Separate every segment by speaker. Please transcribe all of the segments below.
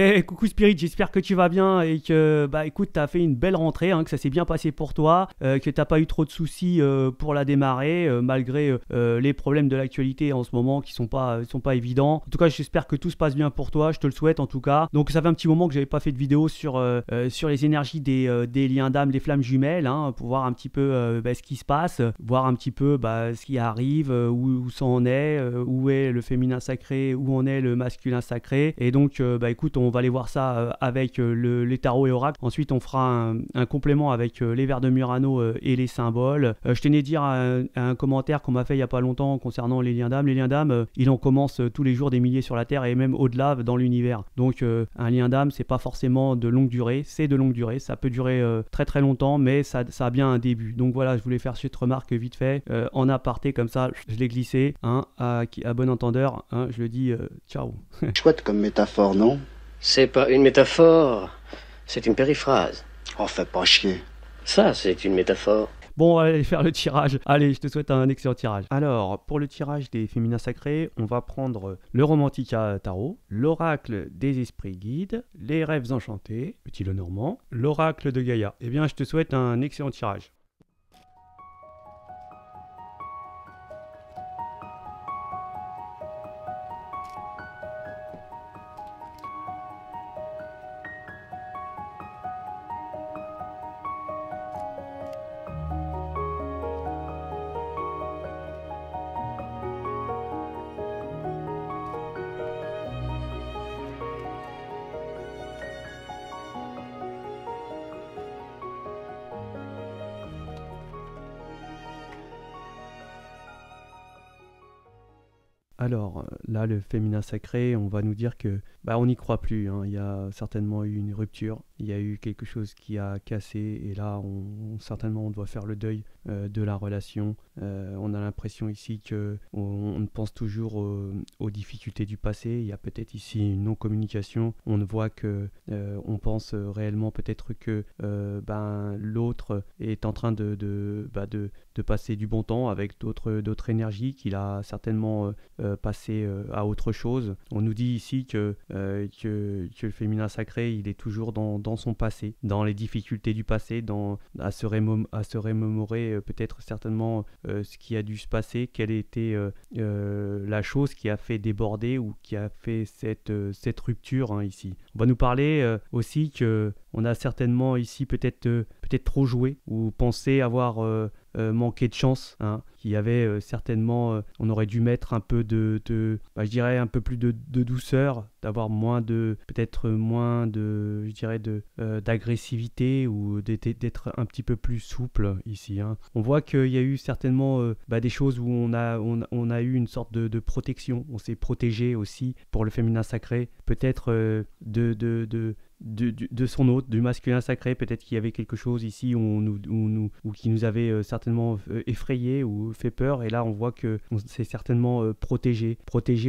Speaker 1: Hey, coucou Spirit, j'espère que tu vas bien et que, bah écoute, t'as fait une belle rentrée, hein, que ça s'est bien passé pour toi, que t'as pas eu trop de soucis pour la démarrer, malgré les problèmes de l'actualité en ce moment qui sont pas évidents. En tout cas, j'espère que tout se passe bien pour toi, je te le souhaite en tout cas. Donc ça fait un petit moment que j'avais pas fait de vidéo sur les énergies des liens d'âme, des flammes jumelles, hein, pour voir un petit peu ce qui se passe, voir un petit peu ce qui arrive, où ça en est, où est le féminin sacré, où en est le masculin sacré. Et donc, écoute, on va aller voir ça avec les tarots et oracles. Ensuite, on fera un complément avec les vers de Murano et les symboles. Je tenais à dire un commentaire qu'on m'a fait il n'y a pas longtemps concernant les liens d'âme. Les liens d'âme, il en commence tous les jours des milliers sur la Terre et même au-delà dans l'univers. Donc, un lien d'âme, c'est pas forcément de longue durée. C'est de longue durée. Ça peut durer très très longtemps, mais ça a bien un début. Donc voilà, je voulais faire cette remarque vite fait en aparté comme ça. Je l'ai glissé, hein, à bon entendeur. Hein, je le dis, ciao.
Speaker 2: Chouette comme métaphore, non?
Speaker 3: C'est pas une métaphore, c'est une périphrase.
Speaker 2: Oh, fais pas chier.
Speaker 3: Ça, c'est une métaphore.
Speaker 1: Bon, on va aller faire le tirage. Allez, je te souhaite un excellent tirage. Alors, pour le tirage des féminins sacrés, on va prendre le Romantica Tarot, l'oracle des esprits guides, les rêves enchantés, petit Lenormand, l'oracle de Gaïa. Eh bien, je te souhaite un excellent tirage. Alors là, le féminin sacré, on va nous dire que on n'y croit plus, hein. Il y a certainement eu une rupture, il y a eu quelque chose qui a cassé et là, certainement, on doit faire le deuil de la relation. On a l'impression ici que on pense toujours aux difficultés du passé. Il y a peut-être ici une non-communication. On voit que on pense réellement peut-être que l'autre est en train de passer du bon temps avec d'autres énergies qu'il a certainement passé à autre chose. On nous dit ici que le féminin sacré, il est toujours dans son passé, dans les difficultés du passé, à se remémorer peut-être certainement ce qui a dû se passer, quelle était la chose qui a fait déborder ou qui a fait cette rupture, hein, ici. On va nous parler aussi que on a certainement ici peut-être trop joué ou pensé avoir manqué de chance, hein, qu'il y avait certainement, on aurait dû mettre un peu je dirais un peu plus de douceur, d'avoir peut-être moins de, je dirais d'agressivité ou d'être un petit peu plus souple ici, hein. On voit qu'il y a eu certainement des choses où on a eu une sorte de protection, on s'est protégé aussi pour le féminin sacré, peut-être de son hôte, du masculin sacré, peut-être qu'il y avait quelque chose ici ou qui nous avait certainement effrayé ou fait peur, et là on voit que on s'est certainement protégé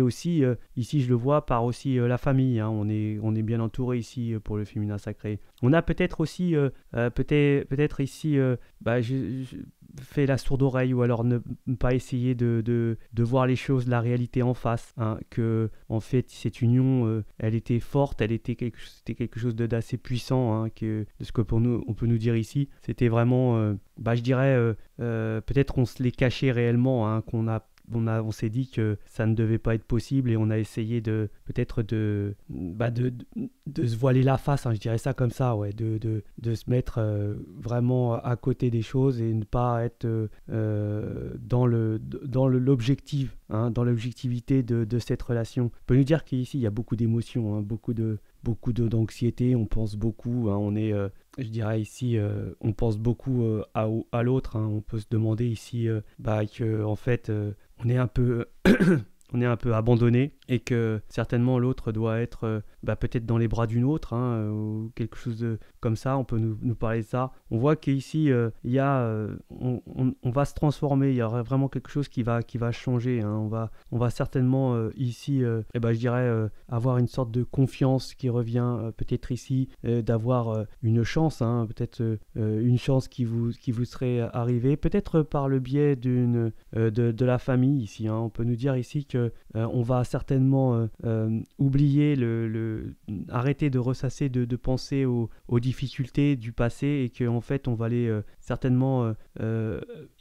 Speaker 1: aussi, ici je le vois par aussi la famille, hein. On est bien entouré ici pour le féminin sacré. On a peut-être aussi peut-être ici fait la sourde oreille, ou alors ne pas essayer de voir les choses, la réalité en face, hein, que en fait cette union elle était forte, c'était quelque chose d'assez puissant, hein, de ce que on peut nous dire ici, c'était vraiment je dirais peut-être on se l'est caché réellement, hein, on s'est dit que ça ne devait pas être possible et on a essayé peut-être de se voiler la face, hein, je dirais ça comme ça, ouais, de se mettre vraiment à côté des choses et ne pas être dans l'objectif, hein, dans l'objectivité de cette relation. On peut nous dire qu'ici il y a beaucoup d'émotions, hein, beaucoup d'anxiété, on pense beaucoup, hein, on est je dirais ici, on pense beaucoup à l'autre, hein. On peut se demander ici que en fait on est un peu on est un peu abandonné et que certainement l'autre doit être peut-être dans les bras d'une autre, hein, ou quelque chose comme ça. On peut nous parler de ça. On voit qu'ici il y a on va se transformer, il y aura vraiment quelque chose qui va changer, hein. On va certainement ici je dirais avoir une sorte de confiance qui revient, peut-être ici d'avoir une chance, hein, peut-être une chance qui vous serait arrivée, peut-être par le biais de la famille ici, hein. On peut nous dire ici que on va certainement oublier arrêter de ressasser, de penser aux difficultés du passé, et qu'en fait on va aller certainement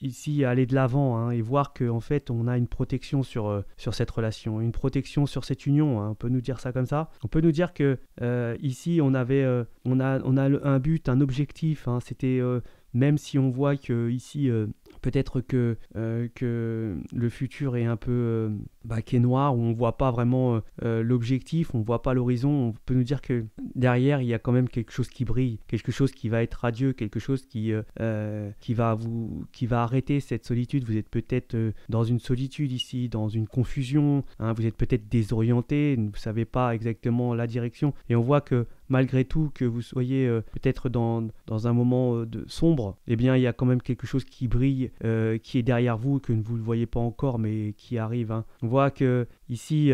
Speaker 1: ici aller de l'avant, hein, et voir qu'en fait on a une protection sur cette relation, une protection sur cette union, hein. On peut nous dire ça comme ça. On peut nous dire que ici on a un but, un objectif, hein. C'était même si on voit que ici peut-être que le futur est un peu qui est noir, où on ne voit pas vraiment l'objectif, on ne voit pas l'horizon, on peut nous dire que derrière il y a quand même quelque chose qui brille, quelque chose qui va être radieux, quelque chose qui va arrêter cette solitude. Vous êtes peut-être dans une solitude ici, dans une confusion, hein, vous êtes peut-être désorienté, vous ne savez pas exactement la direction, et on voit que malgré tout, que vous soyez peut-être dans un moment sombre, eh bien il y a quand même quelque chose qui brille, qui est derrière vous, que vous ne voyez pas encore, mais qui arrive, hein. On voit que ici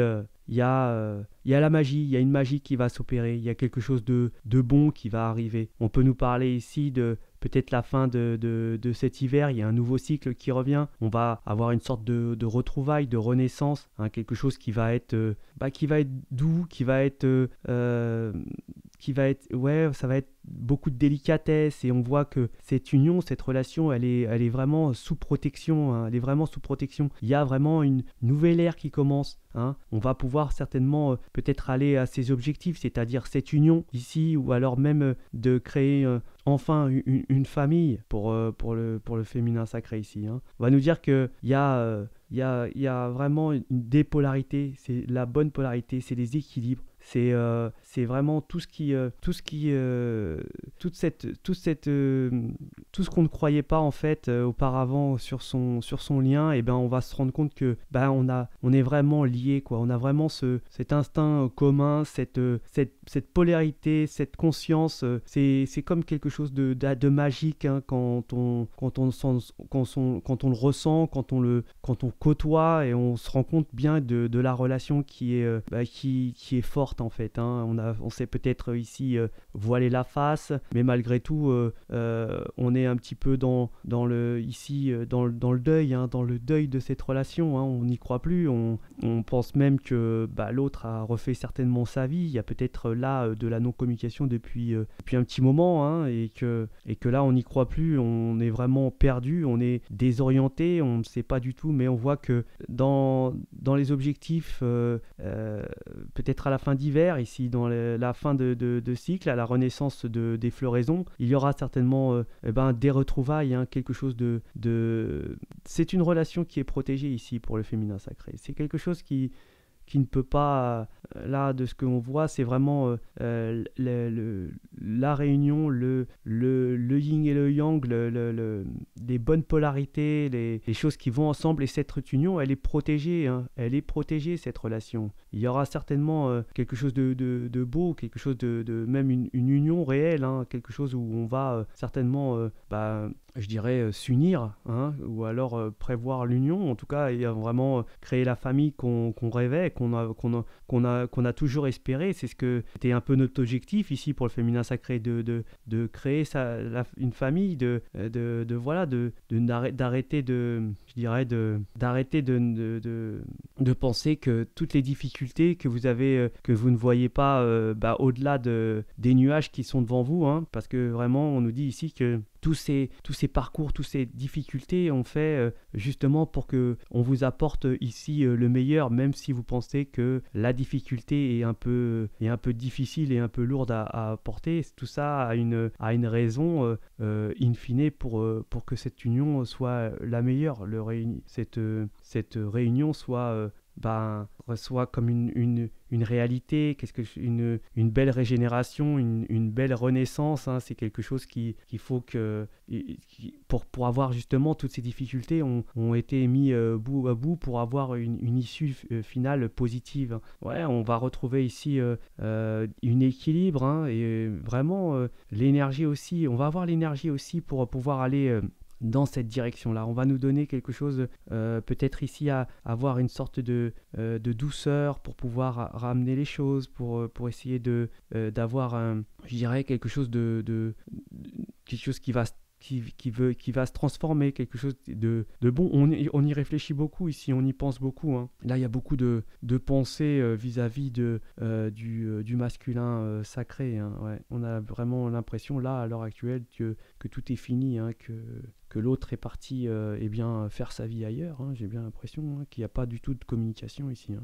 Speaker 1: il y a la magie, il y a une magie qui va s'opérer, il y a quelque chose de bon qui va arriver. On peut nous parler ici de peut-être la fin de cet hiver, il y a un nouveau cycle qui revient, on va avoir une sorte de retrouvaille, de renaissance, hein, quelque chose qui va être doux, ça va être beaucoup de délicatesse, et on voit que cette union, cette relation, elle est vraiment sous protection, hein, elle est vraiment sous protection. Il y a vraiment une nouvelle ère qui commence, hein. On va pouvoir certainement peut-être aller à ses objectifs, c'est-à-dire cette union ici, ou alors même de créer enfin une famille pour le féminin sacré ici, hein. On va nous dire qu'il y a vraiment une dépolarité, c'est la bonne polarité, c'est les équilibres. C'est vraiment tout ce qu'on ne croyait pas en fait auparavant sur son lien. Et ben on va se rendre compte que on est vraiment liés, quoi. On a vraiment cet instinct commun, cette polarité, cette conscience. C'est comme quelque chose de magique, hein, quand on le ressent, quand on côtoie, et on se rend compte bien de la relation qui est forte en fait, hein. On s'est peut-être ici voilé la face, mais malgré tout on est un petit peu dans le deuil, hein, dans le deuil de cette relation, hein. On n'y croit plus, on pense même que l'autre a refait certainement sa vie. Il y a peut-être là de la non-communication depuis un petit moment, hein, et que là on n'y croit plus, on est vraiment perdu, on est désorienté, on ne sait pas du tout. Mais on voit que dans les objectifs, peut-être à la fin d'hiver, ici dans la fin de cycle, à la renaissance des floraisons, il y aura certainement des retrouvailles, hein, quelque chose c'est une relation qui est protégée ici pour le féminin sacré. C'est quelque chose qui ne peut pas, là de ce qu'on voit, c'est vraiment la réunion, le yin et le yang, les bonnes polarités, les choses qui vont ensemble. Et cette union, elle est protégée, hein, elle est protégée, cette relation. Il y aura certainement quelque chose de beau, quelque chose de même une union réelle, hein, quelque chose où on va certainement je dirais s'unir, hein, ou alors prévoir l'union, en tout cas, et vraiment créer la famille qu'on rêvait, qu'on a toujours espéré. C'est ce que c'était un peu notre objectif ici pour le féminin sacré, de créer une famille, d'arrêter de penser que toutes les difficultés que vous avez, que vous ne voyez pas au-delà des nuages qui sont devant vous, hein, parce que vraiment on nous dit ici que tous ces parcours, toutes ces difficultés ont fait justement pour que on vous apporte ici le meilleur, même si vous pensez que la difficulté est un peu difficile et un peu lourde à porter. Tout ça a une raison in fine pour que cette union soit la meilleure, cette réunion soit comme une réalité, une belle régénération, une belle renaissance, hein. C'est quelque chose qu'il faut que pour avoir justement toutes ces difficultés ont été mis bout à bout pour avoir une issue finale positive. Ouais, on va retrouver ici une équilibre, hein, et vraiment l'énergie aussi. On va avoir l'énergie aussi pour pouvoir aller dans cette direction-là. On va nous donner quelque chose, peut-être ici à avoir une sorte de douceur pour pouvoir ramener les choses, pour essayer d'avoir je dirais quelque chose quelque chose qui qui va se transformer, quelque chose de bon. On y réfléchit beaucoup ici, on y pense beaucoup, hein. Là, il y a beaucoup de pensées vis-à-vis du masculin sacré, hein, ouais. On a vraiment l'impression, là, à l'heure actuelle, que tout est fini, hein, que l'autre est parti faire sa vie ailleurs, hein. J'ai bien l'impression, hein, qu'il n'y a pas du tout de communication ici, hein.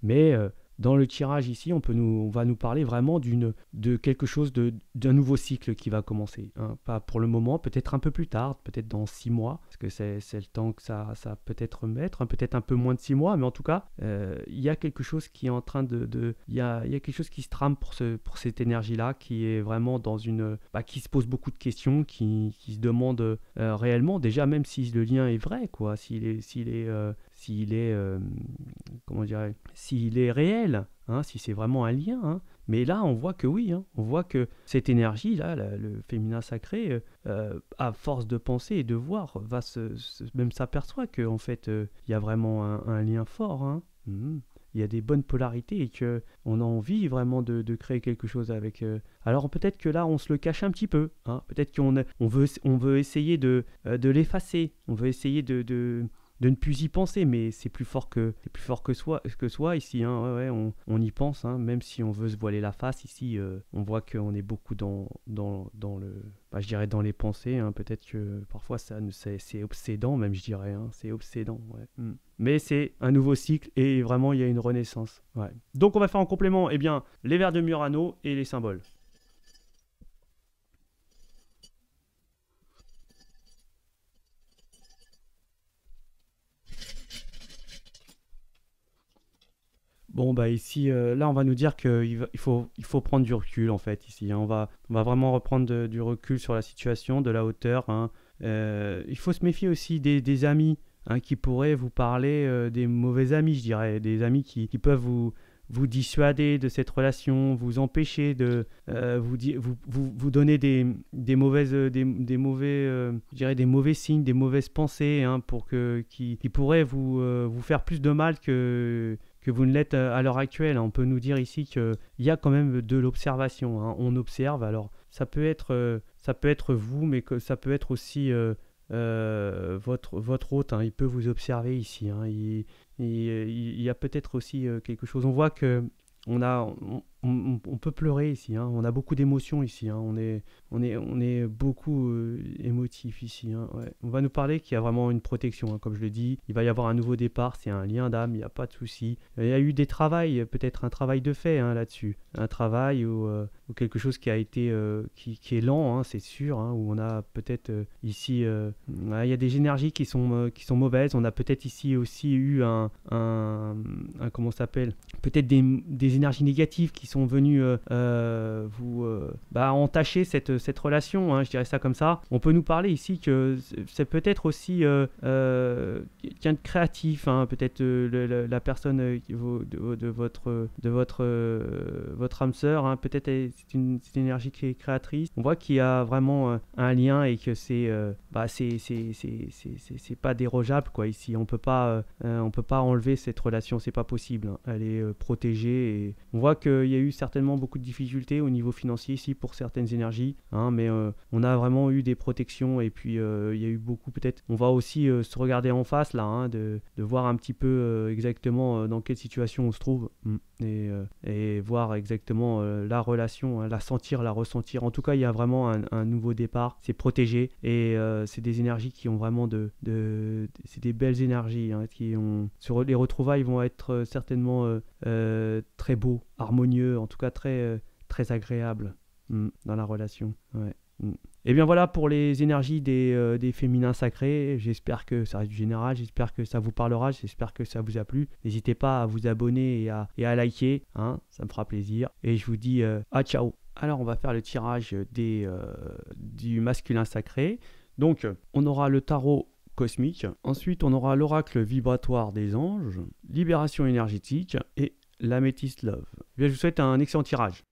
Speaker 1: Mais dans le tirage ici, on va nous parler vraiment de quelque chose, d'un nouveau cycle qui va commencer, hein. Pas pour le moment, peut-être un peu plus tard, peut-être dans 6 mois, parce que c'est le temps que ça peut-être mettre, hein, peut-être un peu moins de 6 mois, mais en tout cas, il y a quelque chose qui est en train il y a quelque chose qui se trame pour cette énergie-là, qui est vraiment qui se pose beaucoup de questions, qui se demande réellement, déjà même si le lien est vrai, quoi, s'il est comment dirais, s'il est réel, hein, si c'est vraiment un lien, hein. Mais là, on voit que oui, hein, on voit que cette énergie-là, le féminin sacré, à force de penser et de voir, même s'aperçoit qu'en fait, il y a vraiment un lien fort, hein. Il y a des bonnes polarités et qu'on a envie vraiment de créer quelque chose avec. Alors peut-être que là, on se le cache un petit peu, hein. Peut-être on veut essayer de l'effacer, on veut essayer de ne plus y penser, mais c'est plus fort que soi ici, hein. Ouais, on y pense, hein, même si on veut se voiler la face ici, on voit qu'on est beaucoup dans le, je dirais dans les pensées, hein. Peut-être que parfois c'est obsédant même, je dirais, hein. C'est obsédant, ouais. Mais c'est un nouveau cycle et vraiment il y a une renaissance, ouais. Donc on va faire en complément les vers de Murano et les symboles. Bon, ici, là, on va nous dire qu'il faut prendre du recul, en fait, ici, hein. On va vraiment reprendre du recul sur la situation, de la hauteur, hein. Il faut se méfier aussi des amis, hein, qui pourraient vous parler, des mauvais amis, je dirais, des amis qui peuvent vous dissuader de cette relation, vous empêcher de vous donner des mauvaises des mauvais je dirais des mauvais signes, des mauvaises pensées, hein, qui pourraient vous faire plus de mal que vous ne l'êtes à l'heure actuelle. On peut nous dire ici qu'il y a quand même de l'observation, hein. On observe, alors ça peut être vous, mais que ça peut être aussi votre hôte, hein. Il peut vous observer ici, hein. Il y a peut-être aussi quelque chose. On voit que on peut pleurer ici, hein. On a beaucoup d'émotions ici, hein. On est beaucoup émotif ici, hein, ouais. On va nous parler qu'il y a vraiment une protection, hein, comme je le dis. Il va y avoir un nouveau départ, c'est un lien d'âme, il n'y a pas de souci. Il y a eu des travails, peut-être un travail de fait, hein, là-dessus. Un travail ou quelque chose qui a été qui est lent, hein, c'est sûr, hein, où on a peut-être ici il y a des énergies qui sont mauvaises. On a peut-être ici aussi eu un comment ça s'appelle, peut-être des énergies négatives qui sont venues entacher cette relation, hein, je dirais ça comme ça. On peut nous parler ici que c'est peut-être aussi quelqu'un de créatif, hein, peut-être la personne de votre âme sœur, hein, peut-être c'est une énergie qui est créatrice. On voit qu'il y a vraiment un lien et que c'est pas dérogeable, quoi. Ici, on peut pas enlever cette relation, c'est pas possible, hein. Elle est protégée et on voit qu'il y a eu certainement beaucoup de difficultés au niveau financier ici pour certaines énergies, hein, mais on a vraiment eu des protections et puis il y a eu beaucoup, peut-être. On va aussi se regarder en face là, hein, de voir un petit peu exactement dans quelle situation on se trouve, et voir exactement la relation, hein, la sentir, la ressentir. En tout cas, il y a vraiment un nouveau départ, c'est protégé et c'est des énergies qui ont vraiment c'est des belles énergies, hein, les retrouvailles vont être certainement très beaux, harmonieux, en tout cas très, très agréables dans la relation, ouais. Et bien voilà pour les énergies des féminins sacrés. J'espère que ça reste du général, j'espère que ça vous parlera, j'espère que ça vous a plu. N'hésitez pas à vous abonner et à liker, hein, ça me fera plaisir. Et je vous dis à ciao. Alors on va faire le tirage du masculin sacré. Donc on aura le tarot cosmique, ensuite on aura l'oracle vibratoire des anges, libération énergétique et l'améthyste love. Bien, je vous souhaite un excellent tirage.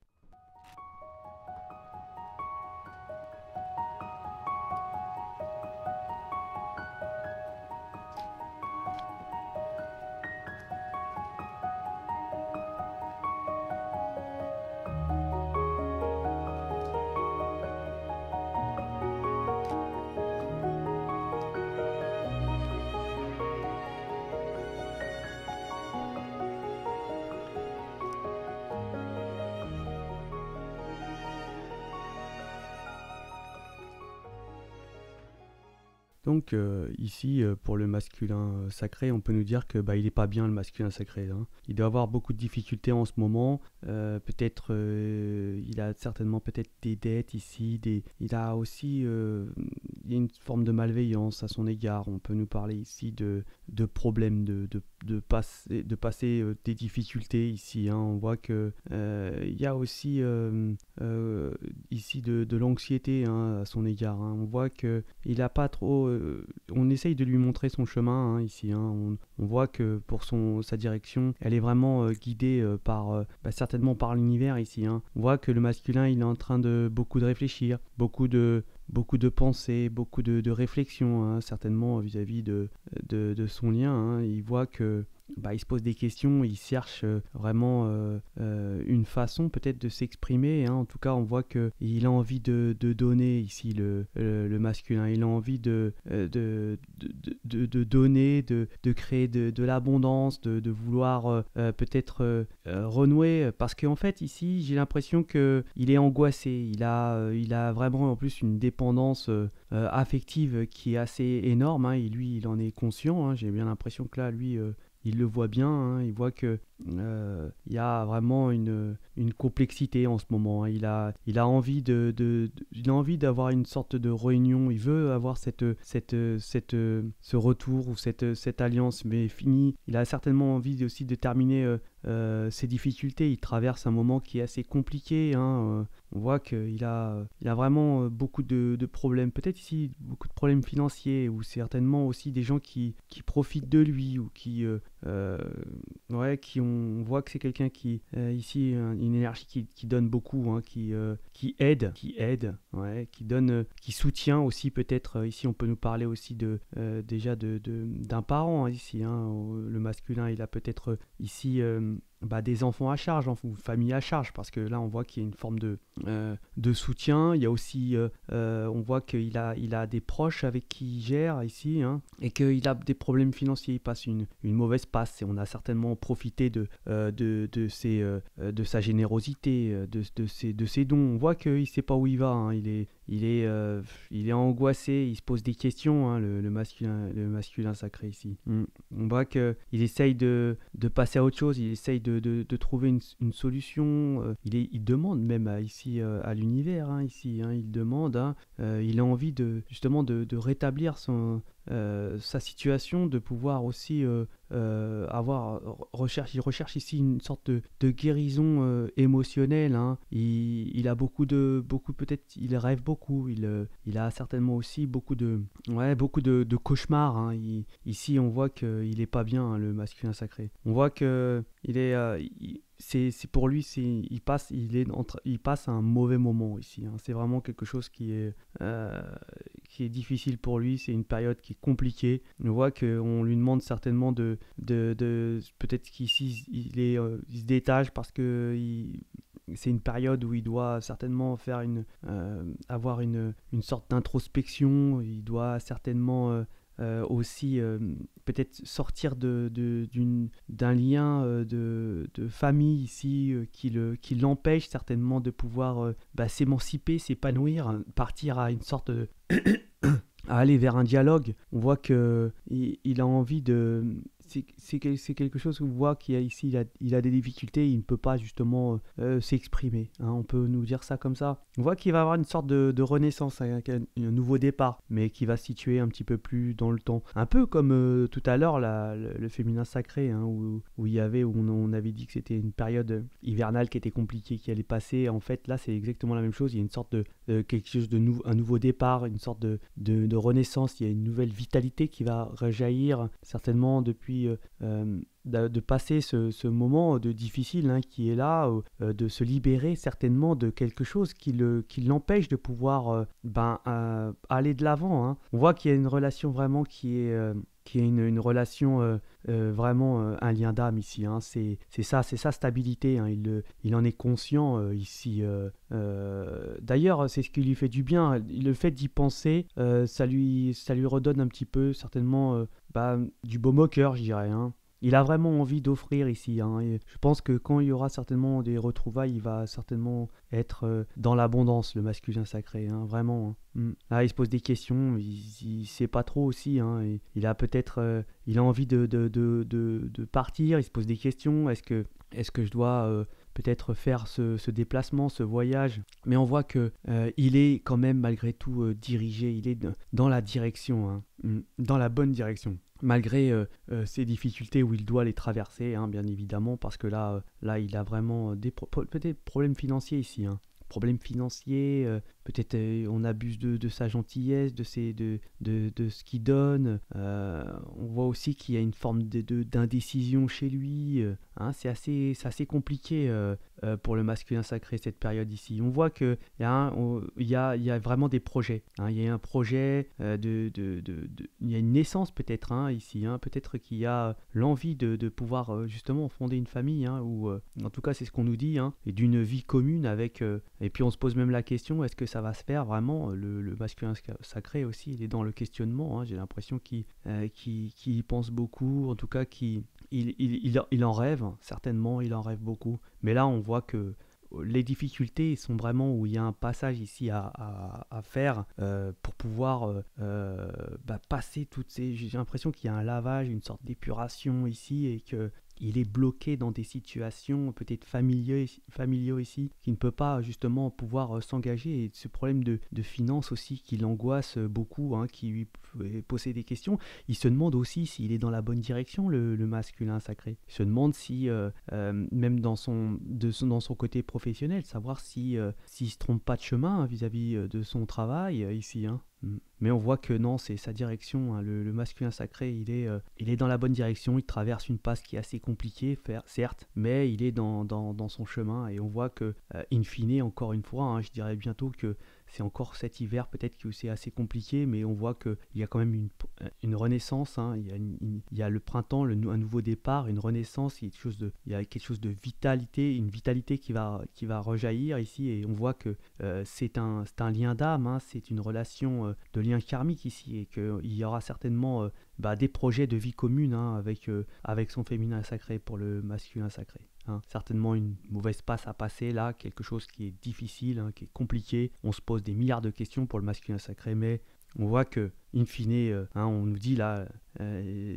Speaker 1: Donc ici, pour le masculin sacré, on peut nous dire que il est pas bien le masculin sacré, hein. Il doit avoir beaucoup de difficultés en ce moment. Peut-être, il a certainement peut-être des dettes ici. Il a aussi il y a une forme de malveillance à son égard. On peut nous parler ici de problèmes, de passer des difficultés ici, hein. On voit que il y a aussi ici de l'anxiété, hein, à son égard, hein. On voit que il a pas trop. On essaye de lui montrer son chemin, hein, ici, hein. On voit que pour sa direction, elle est vraiment guidée par certainement par l'univers ici, hein. On voit que le masculin, il est en train de beaucoup de réfléchir, beaucoup de pensées, beaucoup de réflexions, hein, certainement vis-à-vis de son lien, hein. Il voit que il se pose des questions, il cherche vraiment une façon peut-être de s'exprimer, hein. En tout cas, on voit qu'il a envie de donner ici le masculin. Il a envie de donner, de créer de l'abondance, de vouloir peut-être renouer. Parce qu'en fait, ici, j'ai l'impression qu'il est angoissé. Il a vraiment en plus une dépendance affective qui est assez énorme, hein, et lui, il en est conscient, hein. J'ai bien l'impression que là, lui... il le voit bien, hein. Il voit que il y a vraiment une complexité en ce moment, hein. Il a envie il a envie d'avoir une sorte de réunion. Il veut avoir ce retour ou cette alliance, mais fini. Il a certainement envie aussi de terminer ses difficultés. Il traverse un moment qui est assez compliqué, hein. On voit qu'il a vraiment beaucoup de problèmes. Peut-être ici beaucoup de problèmes financiers, ou certainement aussi des gens qui profitent de lui, ou on voit que c'est quelqu'un qui ici une énergie qui donne beaucoup, hein, qui aide, ouais, qui donne, qui soutient aussi peut-être. Ici on peut nous parler aussi déjà d'un parent, hein, ici, hein. Le masculin, il a peut-être ici des enfants à charge, ou famille à charge, parce que là on voit qu'il y a une forme de soutien. Il y a aussi on voit qu'il a des proches avec qui il gère ici, hein, et qu'il a des problèmes financiers. Il passe une mauvaise passe, et on a certainement profité de sa générosité, de ses dons. On voit qu'il ne sait pas où il va, hein. Il est angoissé, il se pose des questions, hein, le masculin sacré ici. On voit qu'il essaye de passer à autre chose, il essaye de trouver une solution. Il demande même ici à l'univers, hein, ici, hein, il demande, hein, il a envie justement de rétablir sa situation, de pouvoir aussi il recherche ici une sorte de guérison émotionnelle, hein. Il a beaucoup peut-être, il rêve beaucoup, il a certainement aussi beaucoup de cauchemars, hein. Ici on voit qu'il est pas bien, hein, le masculin sacré. On voit que il est c'est pour lui, il passe un mauvais moment ici, hein. C'est vraiment quelque chose qui est difficile pour lui. C'est une période qui est compliquée. On voit qu'on lui demande certainement de peut-être qu'ici il se détache, parce que c'est une période où il doit certainement faire avoir une sorte d'introspection. Il doit certainement aussi peut-être sortir d'un lien de famille ici, qui l'empêche certainement de pouvoir s'émanciper, s'épanouir, partir à une sorte de à aller vers un dialogue. On voit qu'il a envie de... C'est quelque chose qu'on voit qu'il a ici, il a des difficultés, il ne peut pas justement s'exprimer, hein, on peut nous dire ça comme ça. On voit qu'il va avoir une sorte de renaissance, un nouveau départ, mais qui va se situer un petit peu plus dans le temps. Un peu comme tout à l'heure le féminin sacré, hein, où on avait dit que c'était une période hivernale qui était compliquée, qui allait passer. En fait, là, c'est exactement la même chose. Il y a une sorte de quelque chose de un nouveau départ, une sorte de renaissance. Il y a une nouvelle vitalité qui va rejaillir certainement depuis de passer ce moment difficile, hein, qui est là, de se libérer certainement de quelque chose qui l'empêche de pouvoir aller de l'avant, hein. On voit qu'il y a une relation vraiment qui est une relation vraiment un lien d'âme ici, hein. C'est sa stabilité, hein. Il en est conscient ici. D'ailleurs, c'est ce qui lui fait du bien. Le fait d'y penser, ça lui redonne un petit peu certainement du baume au cœur, je dirais, hein. il a vraiment envie d'offrir ici, hein, et je pense que quand il y aura certainement des retrouvailles, il va certainement être dans l'abondance, le masculin sacré, hein, vraiment, hein. Là, il se pose des questions, il sait pas trop aussi, hein, et il a peut-être il a envie de partir, il se pose des questions, est-ce que je dois peut-être faire ce déplacement, ce voyage? Mais on voit que il est quand même malgré tout dirigé, il est dans la direction, hein, dans la bonne direction. Malgré ces difficultés où il doit les traverser, hein, bien évidemment, parce que là il a vraiment peut-être problèmes financiers ici, hein. Problèmes financiers, peut-être on abuse de sa gentillesse, de ce qu'il donne. On voit aussi qu'il y a une forme d'indécision chez lui. Hein, c'est assez compliqué pour le masculin sacré cette période ici. On voit qu'il y il y a vraiment des projets, hein. Il y a un projet, il y a une naissance peut-être, hein, ici, hein. Peut-être qu'il y a l'envie de pouvoir justement fonder une famille, hein, ou en tout cas c'est ce qu'on nous dit, hein, et d'une vie commune avec... et puis on se pose même la question, est-ce que ça va se faire vraiment? Le masculin sacré aussi, il est dans le questionnement, hein. J'ai l'impression qu'il y pense beaucoup, en tout cas il en rêve, certainement il en rêve beaucoup. Mais là on voit que les difficultés sont vraiment où il y a un passage ici à faire pour pouvoir passer toutes ces... J'ai l'impression qu'il y a un lavage, une sorte d'épuration ici, et que il est bloqué dans des situations peut-être familiaux ici, qui ne peut pas justement pouvoir s'engager, et ce problème de finances aussi qui l'angoisse beaucoup, hein, qui lui pose des questions. Il se demande aussi s'il est dans la bonne direction, le masculin sacré. Il se demande si, même dans son côté professionnel, savoir s'il se trompe pas de chemin, hein, vis-à-vis de son travail ici, hein. Mais on voit que non, c'est sa direction, hein. Le masculin sacré, il est dans la bonne direction. Il traverse une passe qui est assez compliquée, certes, mais il est dans son chemin. Et on voit que, in fine, encore une fois, hein, je dirais bientôt que c'est encore cet hiver peut-être que c'est assez compliqué, mais on voit qu'il y a quand même une renaissance, hein. Il y a le printemps, un nouveau départ, une renaissance, il y a quelque chose de vitalité, une vitalité qui va rejaillir ici, et on voit que c'est un lien d'âme, hein, c'est une relation de lien karmique ici, et qu'il y aura certainement des projets de vie commune, hein, avec son féminin sacré pour le masculin sacré. Hein. Certainement une mauvaise passe à passer là, quelque chose qui est difficile, hein, qui est compliqué. On se pose des milliards de questions pour le masculin sacré, mais on voit que, in fine, hein, on nous dit là,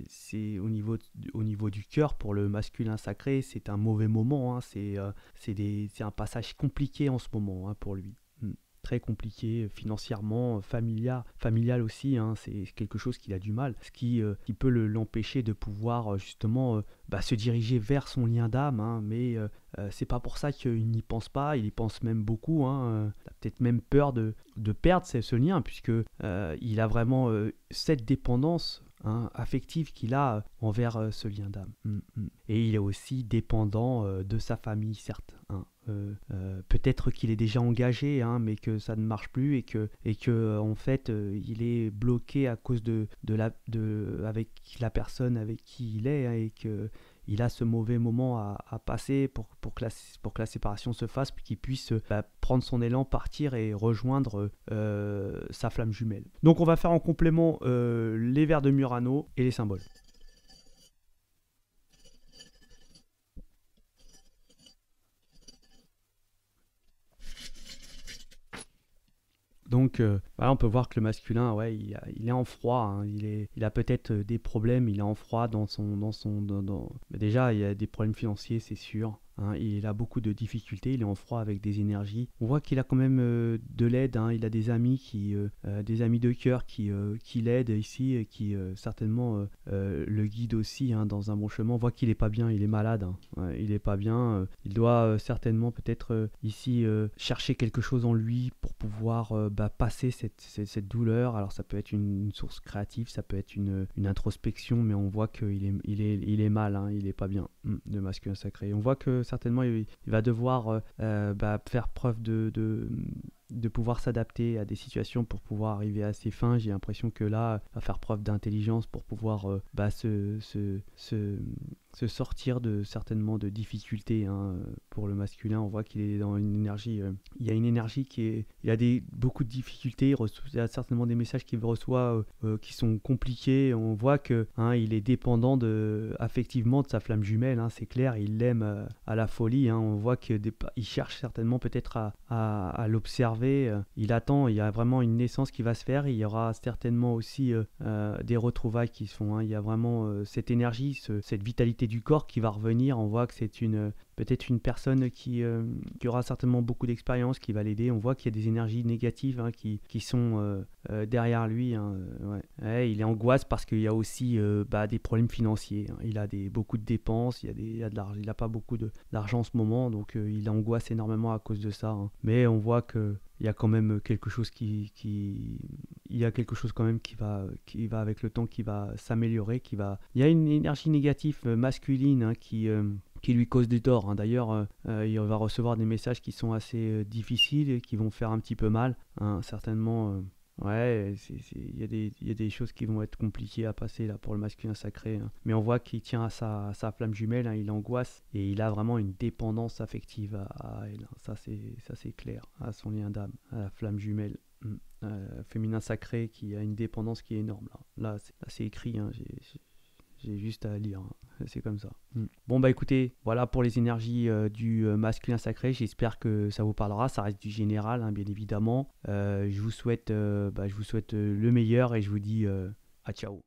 Speaker 1: c'est au niveau du cœur pour le masculin sacré, c'est un mauvais moment, hein, c'est un passage compliqué en ce moment, hein, pour lui. Très compliqué financièrement, familial aussi, hein, c'est quelque chose qu'il a du mal, ce qui peut l'empêcher de pouvoir justement se diriger vers son lien d'âme, hein, mais c'est pas pour ça qu'il n'y pense pas, il y pense même beaucoup, hein, il a peut-être même peur de perdre ce lien, puisque il a vraiment cette dépendance, hein, affective qu'il a envers ce lien d'âme. Et il est aussi dépendant de sa famille, certes, hein. Peut-être qu'il est déjà engagé, hein, mais que ça ne marche plus, et que en fait il est bloqué à cause avec la personne avec qui il est, hein, et que il a ce mauvais moment à passer pour que la séparation se fasse, puis qu'il puisse prendre son élan, partir et rejoindre sa flamme jumelle. Donc on va faire en complément les vers de Murano et les symboles. Donc on peut voir que le masculin, ouais, il est en froid, hein, il a peut-être des problèmes, il est en froid déjà il y a des problèmes financiers, c'est sûr, hein, il a beaucoup de difficultés, il est en froid avec des énergies. On voit qu'il a quand même de l'aide, hein, il a des amis des amis de cœur qui l'aident ici, et qui certainement le guident aussi, hein, dans un bon chemin. On voit qu'il est pas bien, il est malade, hein. Ouais, il est pas bien, il doit certainement peut-être ici chercher quelque chose en lui pour pouvoir passer cette douleur. Alors ça peut être une source créative, ça peut être une introspection, mais on voit qu'il il est mal, hein, il est pas bien, le masculin sacré. On voit que certainement il va devoir faire preuve de pouvoir s'adapter à des situations pour pouvoir arriver à ses fins. J'ai l'impression que là, va faire preuve d'intelligence pour pouvoir se sortir certainement de difficultés, hein. Pour le masculin, on voit qu'il est dans une énergie. Il y a une énergie il a beaucoup de difficultés. Il y a certainement des messages qu'il reçoit qui sont compliqués. On voit que il est dépendant affectivement de sa flamme jumelle, hein, c'est clair. Il l'aime à la folie, hein. On voit qu'il cherche certainement peut-être à l'observer. Il attend. Il y a vraiment une naissance qui va se faire. Il y aura certainement aussi des retrouvailles qui se font, hein. Il y a vraiment cette énergie, cette vitalité du corps qui va revenir. On voit que c'est peut-être une personne qui aura certainement beaucoup d'expérience, qui va l'aider. On voit qu'il y a des énergies négatives, hein, qui sont derrière lui, hein. Ouais, il est angoisse parce qu'il y a aussi des problèmes financiers, hein. Il a beaucoup de dépenses, il n'a pas beaucoup d'argent en ce moment, donc il angoisse énormément à cause de ça, hein. Mais on voit que il y a quand même quelque chose quand même qui va avec le temps, qui va s'améliorer, il y a une énergie négative masculine, hein, qui lui cause des torts, hein. D'ailleurs, il va recevoir des messages qui sont assez difficiles et qui vont faire un petit peu mal, hein, certainement. Ouais, il y a des choses qui vont être compliquées à passer là pour le masculin sacré, hein. Mais on voit qu'il tient à sa flamme jumelle, hein, il angoisse et il a vraiment une dépendance affective à elle, hein. Ça c'est clair, à son lien d'âme, à la flamme jumelle. Féminin sacré qui a une dépendance qui est énorme là. Là c'est écrit, hein, j'ai juste à lire, hein. C'est comme ça. Bon écoutez, voilà pour les énergies du masculin sacré. J'espère que ça vous parlera. Ça reste du général, hein, bien évidemment. Je vous souhaite le meilleur et je vous dis à ciao.